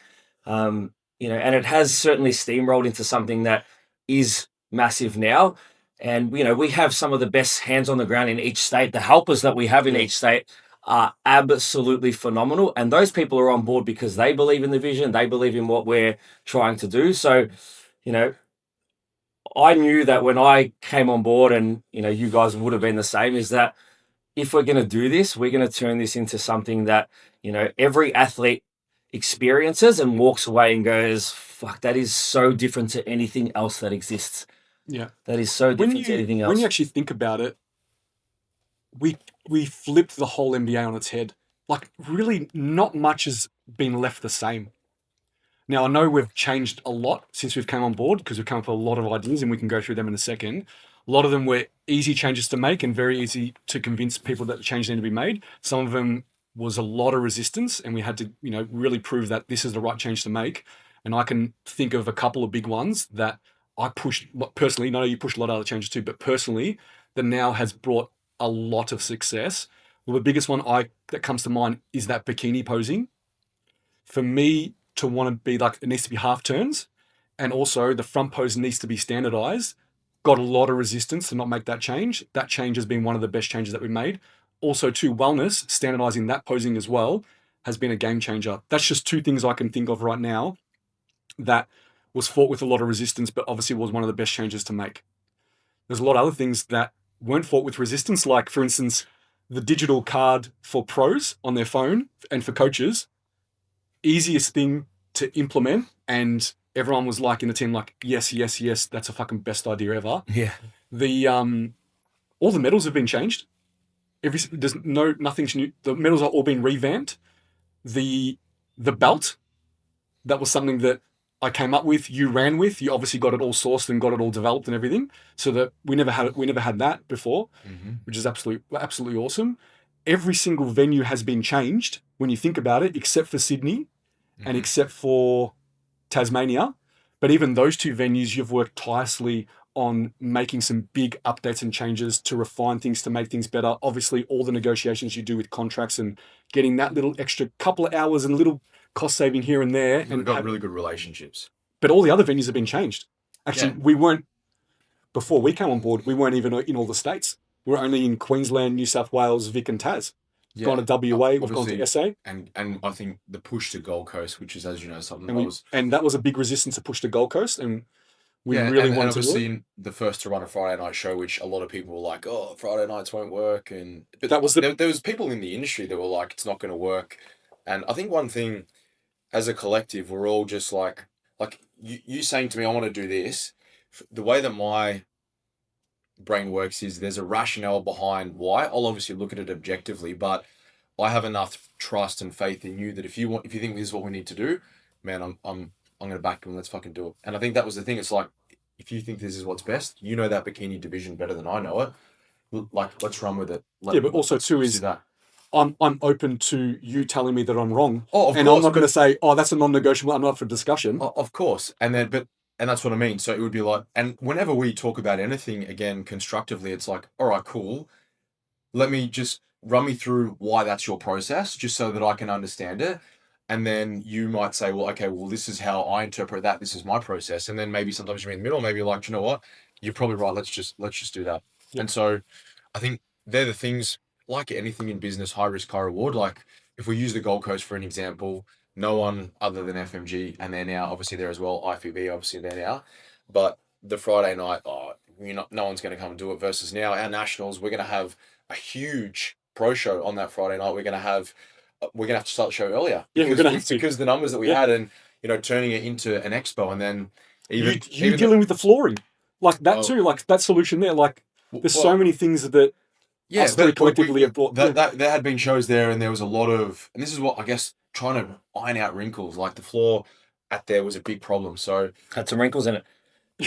You know, and it has certainly steamrolled into something that is massive now. And, you know, we have some of the best hands on the ground in each state. The helpers that we have in each state are absolutely phenomenal. And those people are on board because they believe in the vision. They believe in what we're trying to do. So, you know, I knew that when I came on board, and, you know, you guys would have been the same, is that if we're going to do this, we're going to turn this into something that, you know, every athlete experiences and walks away and goes, fuck, that is so different to anything else that exists. Yeah. That is so different to anything else. When you actually think about it, we flipped the whole NBA on its head. Like, really, not much has been left the same. Now, I know we've changed a lot since we've come on board because we've come up with a lot of ideas and we can go through them in a second. A lot of them were easy changes to make and very easy to convince people that the change needed to be made. Some of them was a lot of resistance and we had to, you know, really prove that this is the right change to make. And I can think of a couple of big ones that I pushed personally. I know you pushed a lot of other changes too, but personally, that now has brought a lot of success. Well, the biggest one that comes to mind is that bikini posing. For me to want to be like, it needs to be half turns, and also the front pose needs to be standardized. Got a lot of resistance to not make that change. That change has been one of the best changes that we made. Also, to wellness, standardizing that posing as well has been a game changer. That's just two things I can think of right now that was fought with a lot of resistance, but obviously was one of the best changes to make. There's a lot of other things that weren't fought with resistance, like, for instance, the digital card for pros on their phone and for coaches. Easiest thing to implement, and everyone was like in the team, like, yes, that's a fucking best idea ever. Yeah. The all the medals have been changed. Nothing's new. The medals are all been revamped. The belt, that was something that I came up with, you ran with, you obviously got it all sourced and got it all developed and everything. So that we never had that before, which is absolutely awesome. Every single venue has been changed when you think about it, except for Sydney and except for Tasmania. But even those two venues, you've worked tirelessly on making some big updates and changes to refine things, to make things better. Obviously, all the negotiations you do with contracts and getting that little extra couple of hours and little cost saving here and there. And we've got really good relationships. But all the other venues have been changed. Actually, we weren't, before we came on board, we weren't even in all the states. We were only in Queensland, New South Wales, Vic and Tas. We've gone to WA, we've gone to SA. And I think the push to Gold Coast, which is, as you know, something and that was a big resistance to push to Gold Coast. And we really wanted to. And obviously, the first to run a Friday night show, which a lot of people were like, oh, Friday nights won't work. But that was there was people in the industry that were like, it's not going to work. And I think one thing, as a collective, we're all just like you saying to me, I want to do this. The way that my brain works is there's a rationale behind why. I'll obviously look at it objectively, but I have enough trust and faith in you that if you think this is what we need to do, man, I'm going to back you and let's fucking do it. And I think that was the thing. It's like, if you think this is what's best, you know that bikini division better than I know it. Like, let's run with it. But also too is that I'm open to you telling me that I'm wrong. Oh, of and course, I'm not going to say, oh, that's a non-negotiable. I'm not for discussion. Of course. And that's what I mean. So it would be like, and whenever we talk about anything, again, constructively, it's like, all right, cool. Let me just run me through why that's your process, just so that I can understand it. And then you might say, well, okay, well, this is how I interpret that. This is my process. And then maybe sometimes you're in the middle. Maybe you're like, you know what? You're probably right. Let's just do that. Yep. And so I think they're the things, like anything in business, high risk, high reward. Like if we use the Gold Coast for an example, no one other than FMG, and they're now obviously there as well, IFBB, obviously they're now. But the Friday night, no one's going to come and do it. Versus now, our nationals, we're going to have a huge pro show on that Friday night. We're going to have to start the show earlier. Yeah, we're going to have to. Because the numbers that we had, and turning it into an expo, and then even dealing with the flooring, like that too, like that solution there. Like there's so many things that. Yeah, but collectively have brought. There had been shows there, and there was a lot of, and this is what I guess trying to iron out wrinkles. Like the floor at there was a big problem, so had some wrinkles in it.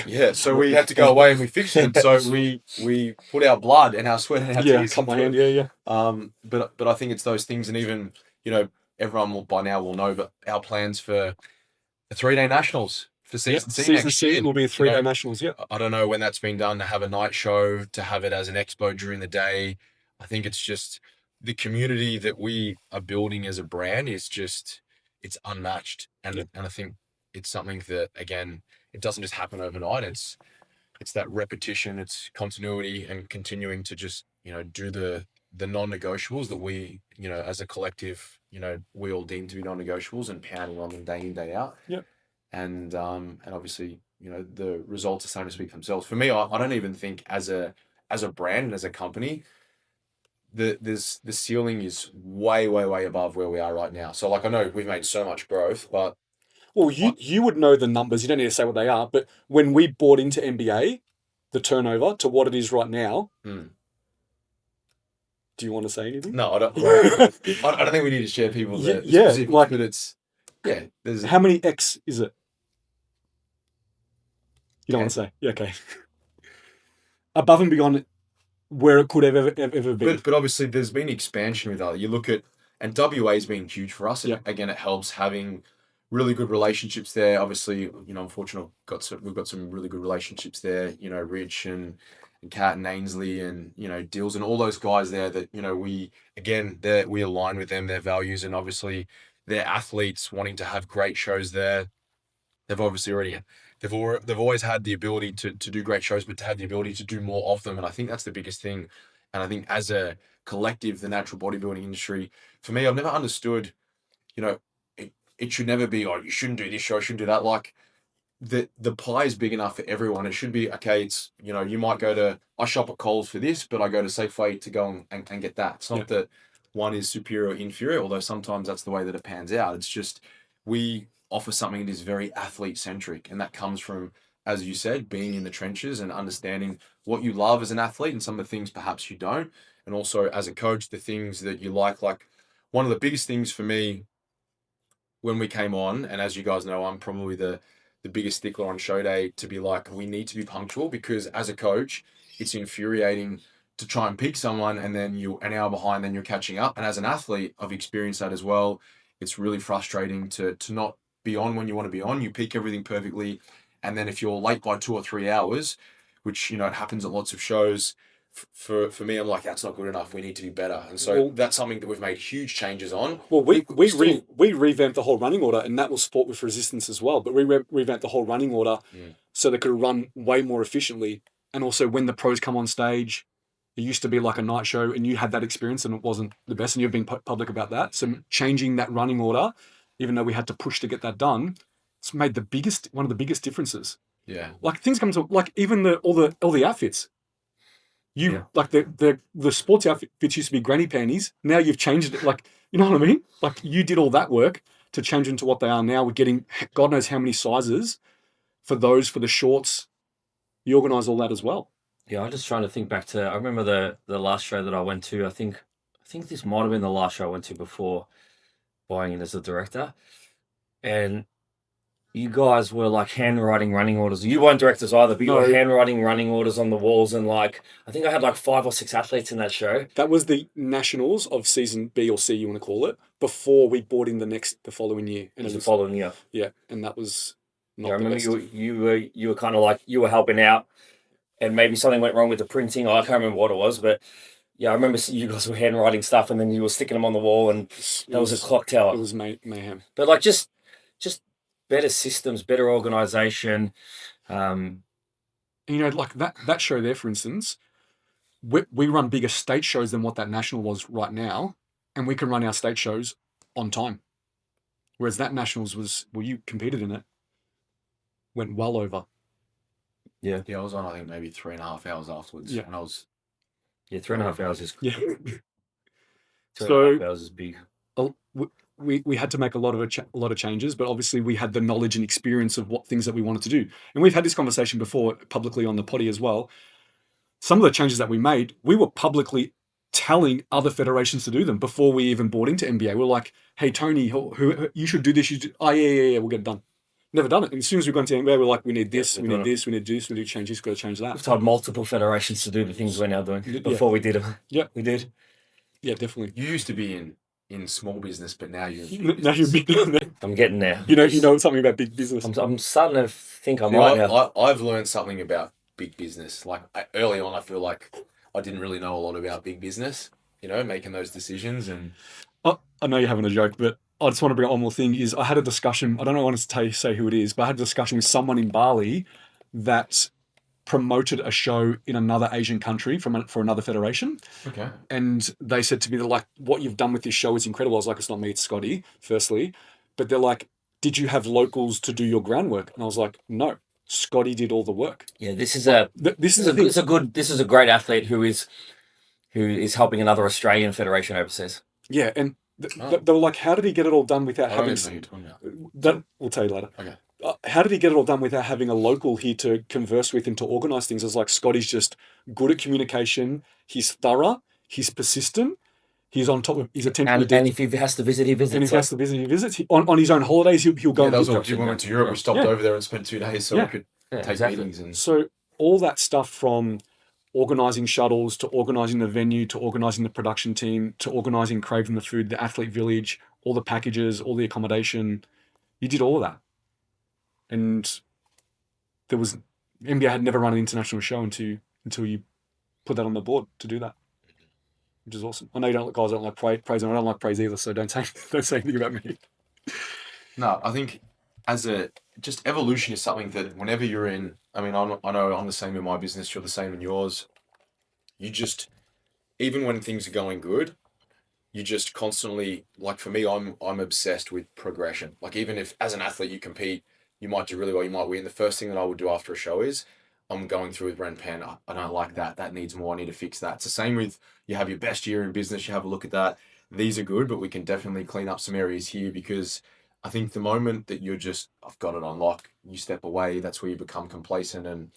Yeah, so we had to go away and we fixed it. So we put our blood and our sweat and our Yeah, tears cut my into hand. it. Yeah, yeah. But I think it's those things, and even everyone will by now will know. But our plans for the 3-day nationals for Yeah, season C season next C year. will be a 3-day nationals. Yeah. I don't know when that's been done, to have a night show, to have it as an expo during the day. I think it's just the community that we are building as a brand is just, it's unmatched. And I think it's something that, again, it doesn't just happen overnight. It's that repetition, it's continuity, and continuing to just, do the non-negotiables that we, as a collective, we all deem to be non-negotiables, and pounding on them day in, day out. Yeah. And obviously, the results are starting to speak for themselves. For me, I don't even think as a brand and as a company, the ceiling is way, way, way above where we are right now. So like, I know we've made so much growth, but Well, you would know the numbers. You don't need to say what they are. But when we bought into NBA, the turnover to what it is right now. Do you want to say anything? no, I don't. I don't think we need to share people the specifics, like, but it's There's how many X is it? You don't want to say? Yeah, okay. Above and beyond where it could have ever been. But obviously there's been expansion with other. You look at, and WA's been huge for us. Yeah. Again, it helps having really good relationships there. Obviously, unfortunately, we've got some really good relationships there. Rich and Kat and Ainsley and Dills and all those guys there that we align with them, their values, and obviously their athletes wanting to have great shows there. They've obviously they've always had the ability to do great shows, but to have the ability to do more of them. And I think that's the biggest thing. And I think as a collective, the natural bodybuilding industry, for me, I've never understood, it should never be, oh, you shouldn't do this show, shouldn't do that. Like, the pie is big enough for everyone. It should be, okay, it's, you might go to, I shop at Coles for this, but I go to Safeway to go and get that. It's not that one is superior or inferior, although sometimes that's the way that it pans out. It's just, we offer something that is very athlete centric. And that comes from, as you said, being in the trenches and understanding what you love as an athlete and some of the things perhaps you don't. And also as a coach, the things that you like one of the biggest things for me when we came on, and as you guys know, I'm probably the biggest stickler on show day, to be like, we need to be punctual, because as a coach, it's infuriating to try and pick someone and then you're an hour behind, then you're catching up. And as an athlete, I've experienced that as well. It's really frustrating to not be on when you want to be on. You pick everything perfectly, and then if you're late by 2 or 3 hours, which it happens at lots of shows, for me, I'm like, that's not good enough. We need to be better. And so that's something that we've made huge changes on. Well, we revamped the whole running order, and that was fought with resistance as well. But we revamped the whole running order so they could run way more efficiently. And also, when the pros come on stage, it used to be like a night show, and you had that experience, and it wasn't the best. And you've been public about that. So changing that running order, even though we had to push to get that done, it's made one of the biggest differences. Yeah, like things come to, like, even all the outfits. Like the sports outfits used to be granny panties. Now you've changed it. Like, you know what I mean? Like, you did all that work to change into what they are now. We're getting God knows how many sizes for the shorts. You organise all that as well. Yeah, I'm just trying to think back to, I remember the last show that I went to. I think this might have been the last show I went to before buying in as a director. And you guys were like handwriting running orders. You weren't directors either, but you were handwriting running orders on the walls. And like, I think I had like 5 or 6 athletes in that show. That was the nationals of season B or C, you want to call it, before we bought in the following year. And the following year. Yeah, and that was not I remember best. you were kind of like, you were helping out, and maybe something went wrong with the printing. I can't remember what it was, but yeah, I remember you guys were handwriting stuff, and then you were sticking them on the wall, and that was a clock tower. It was mayhem. But like, just better systems, better organization. Like that show there, for instance, we run bigger state shows than what that national was right now, and we can run our state shows on time. Whereas that nationals you competed in it, went well over. Yeah, I was on, I think, maybe 3.5 hours afterwards. Yeah. And I was... Yeah, 3.5 hours is... Yeah. 3.5 hours is big. We had to make a lot of changes, but obviously we had the knowledge and experience of what things that we wanted to do. And we've had this conversation before publicly on the potty as well. Some of the changes that we made, we were publicly telling other federations to do them before we even bought into NBA. We're like, hey, Tony, who you should do this. Oh, yeah, we'll get it done. Never done it. And as soon as we've gone to NBA, we're like, we need this, Yeah, we we're need doing this, we need this, we need to change this, got to change that. We've told multiple federations to do the things we're now doing Yeah. before we did them. Yeah. We did. Yeah, definitely. You used to be in small business, but now you're in big Now you're business. big. I'm getting there. You know something about big business. I'm starting to think I See, might now. I've learned something about big business. Like early on, I feel like I didn't really know a lot about big business, making those decisions. And I know you're having a joke, but I just want to bring up one more thing. Is I had a discussion. I don't want to say who it is, but I had a discussion with someone in Bali that promoted a show in another Asian country for another federation. okay. And they said to me, they're like, what you've done with this show is incredible. I was like, it's not me, it's Scotty, firstly. But they're like, did you have locals to do your groundwork? And I was like, no, Scotty did all the work. Yeah, this is This is a thing. this is a great athlete who is helping another Australian federation overseas. Yeah, and Oh. they were like, how did he get it all done without I don't having... even know who you're talking about. That we'll tell you later. Okay. How did he get it all done without having a local here to converse with and to organise things? I was like, Scotty's just good at communication. He's thorough. He's persistent. He's on top of. He's attentive. And if he has to visit, he visits. And if he has to visit, he visits. On his own holidays, he'll go. Yeah, that was and all. We went to Europe. We stopped Yeah. over there and spent 2 days so Yeah. we could Yeah, take exactly. meetings and. So all that stuff from organising shuttles to organising the venue to organising the production team to organising Craving the food, the athlete village, all the packages, all the accommodation, you did all of that. And there was NBA had never run an international show until you put that on the board to do that, which is awesome. I know you don't guys don't like praise, and I don't like praise either. So don't say anything about me. No, I think just evolution is something that whenever you're in, I mean, I know I'm the same in my business, you're the same in yours. You just, even when things are going good, you just constantly, like for me, I'm obsessed with progression. Like even if as an athlete you compete, you might do really well, you might win. The first thing that I would do after a show is I'm going through with Ren Pan. I don't like that. That needs more. I need to fix that. It's the same with you have your best year in business. You have a look at that. These are good, but we can definitely clean up some areas here because I think the moment that you're just, I've got it on lock, you step away, that's where you become complacent. And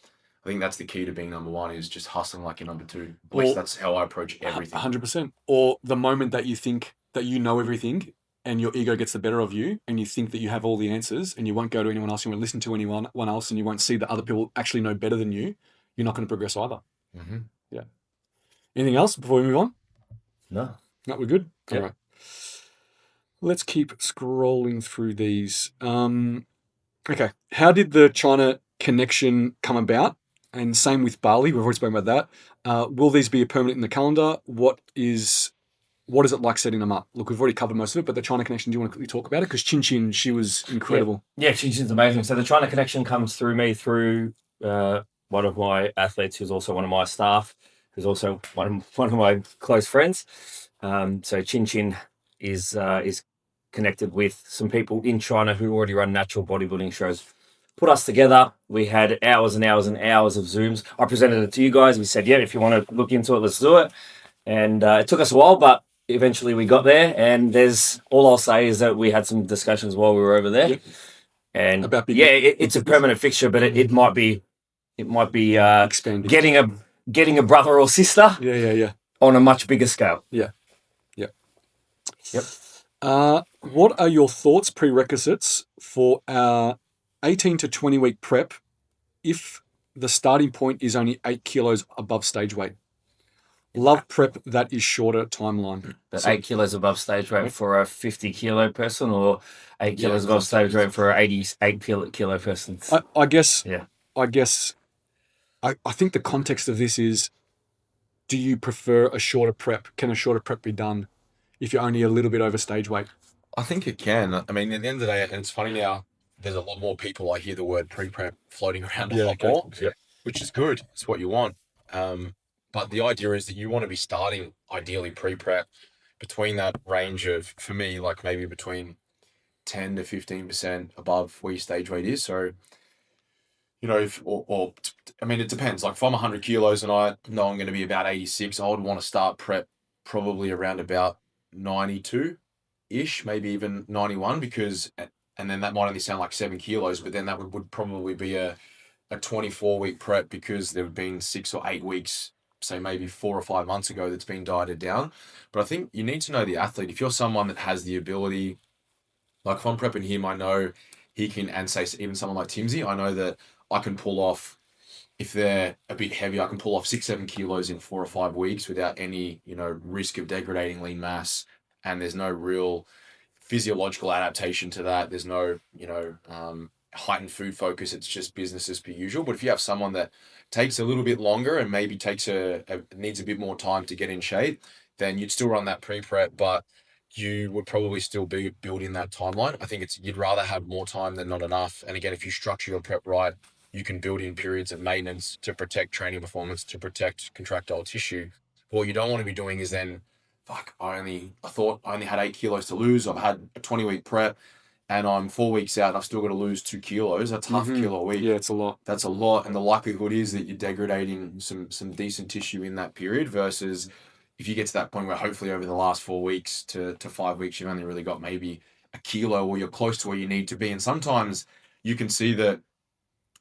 I think that's the key to being number one is just hustling like you're number two. At least that's how I approach everything. 100%. Or the moment that you think that you know everything and your ego gets the better of you and you think that you have all the answers and you won't go to anyone else, you won't listen to anyone else and you won't see that other people actually know better than you, you're not going to progress either. Mm-hmm. Yeah. Anything else before we move on? No. No, we're good? Yeah. All right. Let's keep scrolling through these. Okay. How did the China connection come about? And same with Bali. We've already spoken about that. Will these be a permanent in the calendar? What is it like setting them up? Look, we've already covered most of it, but the China connection, do you want to quickly talk about it? Because Chin Chin, she was incredible. Yeah, she's amazing. So the China connection comes through me through one of my athletes who's also one of my staff, who's also one of my close friends. So Chin Chin is connected with some people in China who already run natural bodybuilding shows. Put us together. We had hours and hours and hours of Zooms. I presented it to you guys. We said, yeah, if you want to look into it, let's do it. And it took us a while, but eventually we got there. And all I'll say is that we had some discussions while we were over there. Yep. And About it's a permanent fixture, but it might be expanding. getting a brother or sister Yeah. on a much bigger scale. Yep. Yep. What are your thoughts, prerequisites for our 18 to 20 week prep if the starting point is only 8 kilos above stage weight? Love prep that is shorter timeline. But So- 8 kilos above stage weight for a 50 kilo person, or 8 kilos above stage weight for an 88 kilo person. I guess. Yeah. I think the context of this is: do you prefer a shorter prep? Can a shorter prep be done if you're only a little bit over stage weight? I think it can. I mean, at the end of the day, and it's funny now, there's a lot more people, I hear the word pre-prep floating around a lot more, which is good. It's what you want. But the idea is that you want to be starting ideally pre-prep between that range of, for me, like maybe between 10 to 15% above where your stage weight is. So, I mean, it depends. Like if I'm 100 kilos and I know I'm going to be about 86, I would want to start prep probably around about 92-ish, maybe even 91, because, and then that might only sound like 7 kilos, but then that would probably be a 24-week prep because there have been 6 or 8 weeks, say maybe 4 or 5 months ago, that's been dieted down. But I think you need to know the athlete. If you're someone that has the ability, like if I'm prepping him, I know he can, and say even someone like Timsy, I know that I can pull off, if they're a bit heavy, I can pull off 6-7 kilos in 4 or 5 weeks without any, risk of degrading lean mass. And there's no real physiological adaptation to that. There's no, heightened food focus. It's just business as per usual. But if you have someone that takes a little bit longer and maybe needs a bit more time to get in shape, then you'd still run that pre-prep, but you would probably still be building that timeline. I think you'd rather have more time than not enough. And again, if you structure your prep right, you can build in periods of maintenance to protect training performance, to protect contractile tissue. What you don't want to be doing is then, fuck, I thought I only had 8 kilos to lose. I've had a 20-week prep and I'm 4 weeks out and I've still got to lose 2 kilos. That's half a kilo a week. Yeah, it's a lot. That's a lot. And the likelihood is that you're degrading some decent tissue in that period, versus if you get to that point where hopefully over the last 4 weeks to 5 weeks, you've only really got maybe a kilo, or you're close to where you need to be. And sometimes you can see that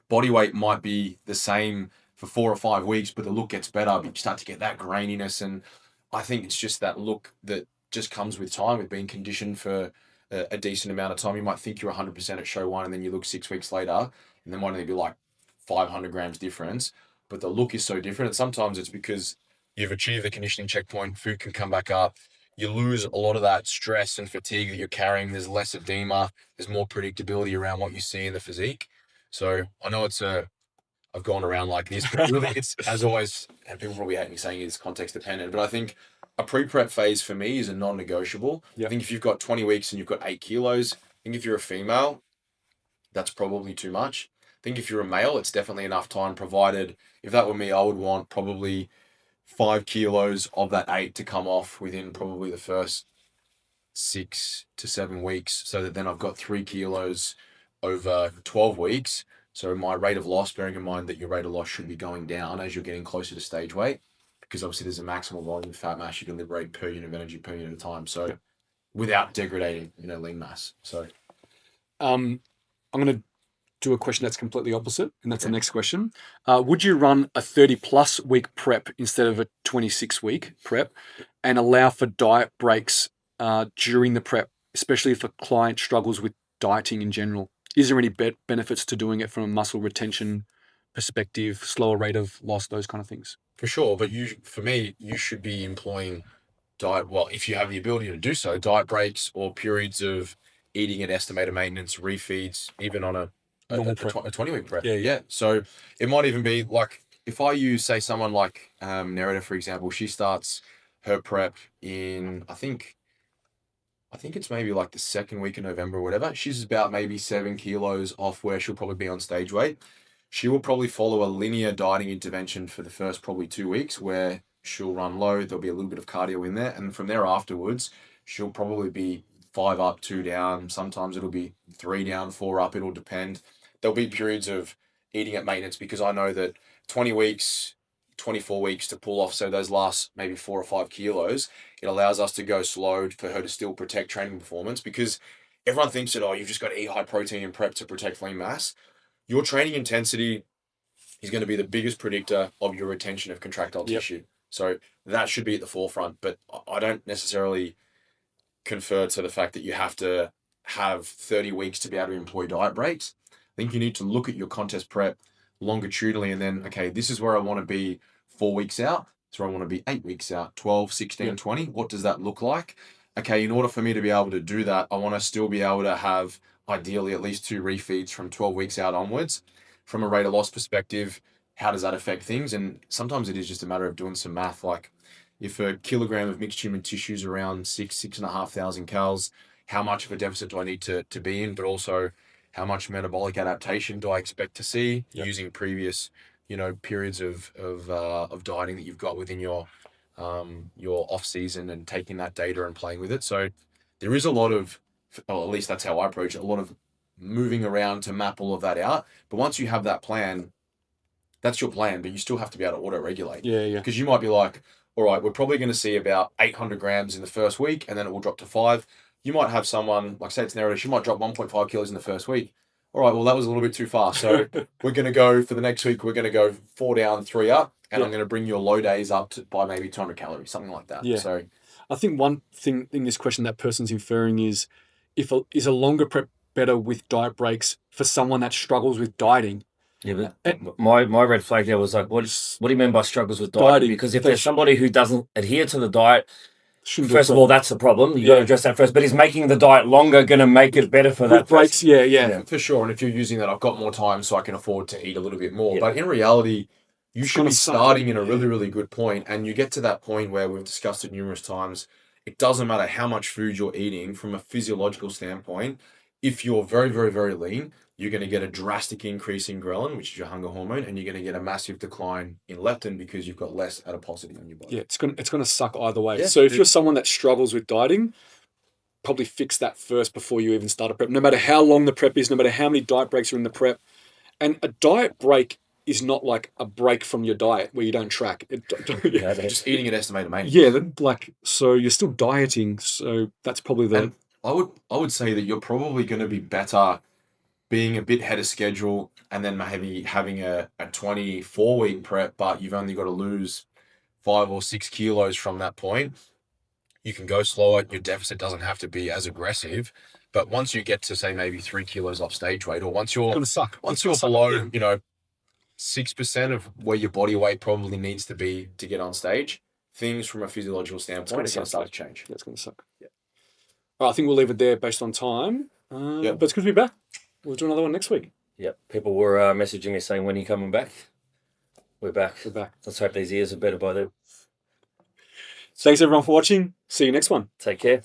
body weight might be the same for 4 or 5 weeks, but the look gets better, but you start to get that graininess. And I think it's just that look that just comes with time, with being conditioned for a decent amount of time. You might think you're 100% at show one, and then you look 6 weeks later, and then might only be like 500 grams difference, but the look is so different. And sometimes it's because you've achieved the conditioning checkpoint, food can come back up, you lose a lot of that stress and fatigue that you're carrying, there's less edema, there's more predictability around what you see in the physique. So I know I've gone around like this, but really it's, as always, and people probably hate me saying it's context dependent, but I think a pre-prep phase for me is a non-negotiable. Yep. I think if you've got 20 weeks and you've got 8 kilos, I think if you're a female, that's probably too much. I think if you're a male, it's definitely enough time, provided, if that were me, I would want probably 5 kilos of that 8 to come off within probably the first 6 to 7 weeks, so that then I've got 3 kilos over 12 weeks. So my rate of loss, bearing in mind that your rate of loss should be going down as you're getting closer to stage weight, because obviously there's a maximal volume of fat mass you can liberate per unit of energy per unit of time. So without degrading, lean mass. So I'm going to do a question that's completely opposite, and that's the next question. Would you run a 30+ week prep instead of a 26-week prep, and allow for diet breaks during the prep, especially if a client struggles with dieting in general? Is there any benefits to doing it from a muscle retention perspective, slower rate of loss, those kind of things? For sure, but for me, you should be employing diet, well, if you have the ability to do so, diet breaks or periods of eating at estimated maintenance, refeeds, even on a 20-week prep. Yeah. So it might even be like, if I use, say, someone like Nerida, for example, she starts her prep in, I think it's maybe like the second week of November or whatever. She's about maybe 7 kilos off where she'll probably be on stage weight. She will probably follow a linear dieting intervention for the first probably 2 weeks, where she'll run low. There'll be a little bit of cardio in there. And from there afterwards, she'll probably be 5 up, 2 down. Sometimes it'll be 3 down, 4 up. It'll depend. There'll be periods of eating at maintenance, because I know that 20 weeks, 24 weeks to pull off, so those last maybe 4 or 5 kilos, it allows us to go slow for her to still protect training performance, because everyone thinks that, you've just got to eat high protein and prep to protect lean mass. Your training intensity is going to be the biggest predictor of your retention of contractile tissue. So that should be at the forefront, but I don't necessarily confer to the fact that you have to have 30 weeks to be able to employ diet breaks. I think you need to look at your contest prep longitudinally, and then, okay, this is where I want to be 4 weeks out. This is where I want to be 8 weeks out, 12, 16, 20. What does that look like? Okay, in order for me to be able to do that, I want to still be able to have ideally at least 2 refeeds from 12 weeks out onwards. From a rate of loss perspective, how does that affect things? And sometimes it is just a matter of doing some math. Like, if a kilogram of mixed human tissue is around 6,500 calories, how much of a deficit do I need to be in? But also, how much metabolic adaptation do I expect to see using previous, periods of dieting that you've got within your off season, and taking that data and playing with it. So there is a lot of, or at least that's how I approach it, a lot of moving around to map all of that out. But once you have that plan, that's your plan, but you still have to be able to auto-regulate. Yeah. Because you might be like, all right, we're probably going to see about 800 grams in the first week, and then it will drop to 5. You might have someone, like say it's Nerida, she might drop 1.5 kilos in the first week. All right, well, that was a little bit too far. So we're going to go, for the next week, we're going to go 4 down, 3 up, and I'm going to bring your low days up by maybe 200 calories, something like that. Yeah. So I think one thing in this question that person's inferring is, is a longer prep better with diet breaks for someone that struggles with dieting. Yeah, but my red flag there was like, what do you mean by struggles with dieting? Dieting. Because if there's somebody who doesn't adhere to the diet, Shouldn't do first of prep. all, that's the problem. You got to address that first. But is making the diet longer going to make it better for that With breaks, person? yeah. For sure. And if you're using that, I've got more time, so I can afford to eat a little bit more. Yeah. But in reality, you It's should gonna be suck. starting in a really, really good point, and you get to that point where we've discussed it numerous times. It doesn't matter how much food you're eating from a physiological standpoint. If you're very, very, very lean, you're going to get a drastic increase in ghrelin, which is your hunger hormone, and you're going to get a massive decline in leptin because you've got less adiposity on your body. Yeah, it's gonna suck either way. Yeah. So if you're someone that struggles with dieting, probably fix that first before you even start a prep. No matter how long the prep is, no matter how many diet breaks are in the prep. And a diet break is not like a break from your diet where you don't track. Just eating at estimated maintenance. Yeah, like, so you're still dieting. So that's probably the. And I would say that you're probably going to be better being a bit ahead of schedule and then maybe having a 24-week prep, but you've only got to lose 5 or 6 kilos from that point. You can go slower. Your deficit doesn't have to be as aggressive. But once you get to, say, maybe 3 kilos off stage weight, or once you're It's gonna suck. once you're below, 6% of where your body weight probably needs to be to get on stage, things from a physiological standpoint are going to start to change. Yeah, it's going to suck. Yeah. All right, I think we'll leave it there based on time. Yep. But it's good to be back. We'll do another one next week. Yep. People were messaging us saying, when are you coming back? We're back. We're back. Let's hope these ears are better by then. Thanks everyone for watching. See you next one. Take care.